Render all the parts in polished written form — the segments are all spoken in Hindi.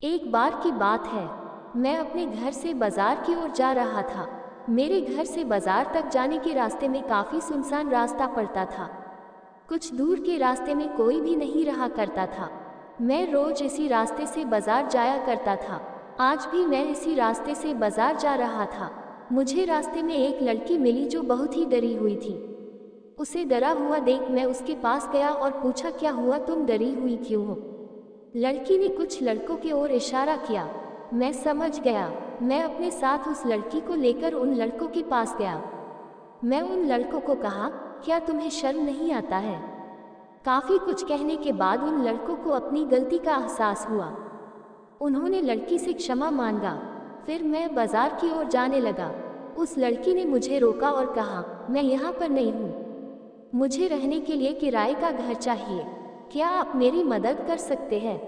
एक बार की बात है, मैं अपने घर से बाजार की ओर जा रहा था। मेरे घर से बाजार तक जाने के रास्ते में काफ़ी सुनसान रास्ता पड़ता था। कुछ दूर के रास्ते में कोई भी नहीं रहा करता था। मैं रोज इसी रास्ते से बाजार जाया करता था। आज भी मैं इसी रास्ते से बाजार जा रहा था। मुझे रास्ते में एक लड़की मिली जो बहुत ही डरी हुई थी। उसे डरा हुआ देख मैं उसके पास गया और पूछा, क्या हुआ, तुम डरी हुई क्यों हो? लड़की ने कुछ लड़कों की ओर इशारा किया। मैं समझ गया। मैं अपने साथ उस लड़की को लेकर उन लड़कों के पास गया। मैं उन लड़कों को कहा, क्या तुम्हें शर्म नहीं आता है? काफ़ी कुछ कहने के बाद उन लड़कों को अपनी गलती का एहसास हुआ। उन्होंने लड़की से क्षमा मांगा। फिर मैं बाजार की ओर जाने लगा। उस लड़की ने मुझे रोका और कहा, मैं यहाँ पर नहीं हूँ। मुझे रहने के लिए किराए का घर चाहिए। क्या आप मेरी मदद कर सकते हैं?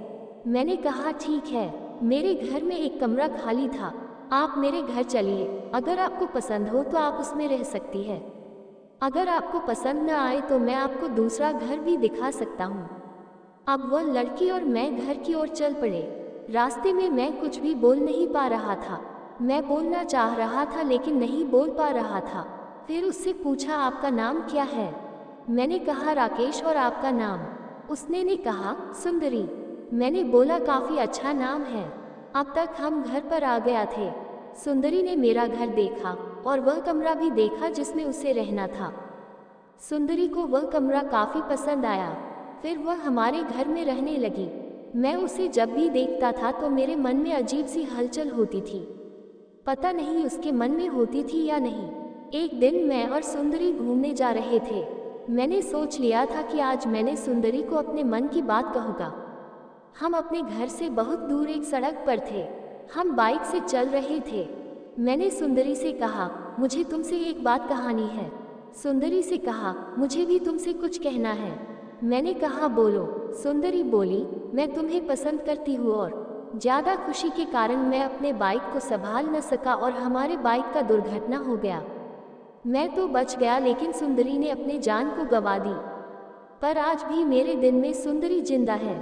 मैंने कहा, ठीक है, मेरे घर में एक कमरा खाली था, आप मेरे घर चलिए। अगर आपको पसंद हो तो आप उसमें रह सकती है। अगर आपको पसंद न आए तो मैं आपको दूसरा घर भी दिखा सकता हूँ। अब वह लड़की और मैं घर की ओर चल पड़े। रास्ते में मैं कुछ भी बोल नहीं पा रहा था। मैं बोलना चाह रहा था लेकिन नहीं बोल पा रहा था। फिर उससे पूछा, आपका नाम क्या है? मैंने कहा, राकेश। और आपका नाम? उसने ने कहा, सुंदरी। मैंने बोला, काफ़ी अच्छा नाम है। अब तक हम घर पर आ गया थे। सुंदरी ने मेरा घर देखा और वह कमरा भी देखा जिसमें उसे रहना था। सुंदरी को वह कमरा काफ़ी पसंद आया। फिर वह हमारे घर में रहने लगी। मैं उसे जब भी देखता था तो मेरे मन में अजीब सी हलचल होती थी। पता नहीं उसके मन में होती थी या नहीं। एक दिन मैं और सुंदरी घूमने जा रहे थे। मैंने सोच लिया था कि आज मैंने सुंदरी को अपने मन की बात कहूँगा। हम अपने घर से बहुत दूर एक सड़क पर थे। हम बाइक से चल रहे थे। मैंने सुंदरी से कहा, मुझे तुमसे एक बात कहानी है। सुंदरी से कहा, मुझे भी तुमसे कुछ कहना है। मैंने कहा, बोलो। सुंदरी बोली, मैं तुम्हें पसंद करती हूँ। और ज़्यादा खुशी के कारण मैं अपने बाइक को संभाल न सका और हमारे बाइक का दुर्घटना हो गया। मैं तो बच गया लेकिन सुंदरी ने अपने जान को गंवा दी। पर आज भी मेरे दिल में सुंदरी जिंदा है।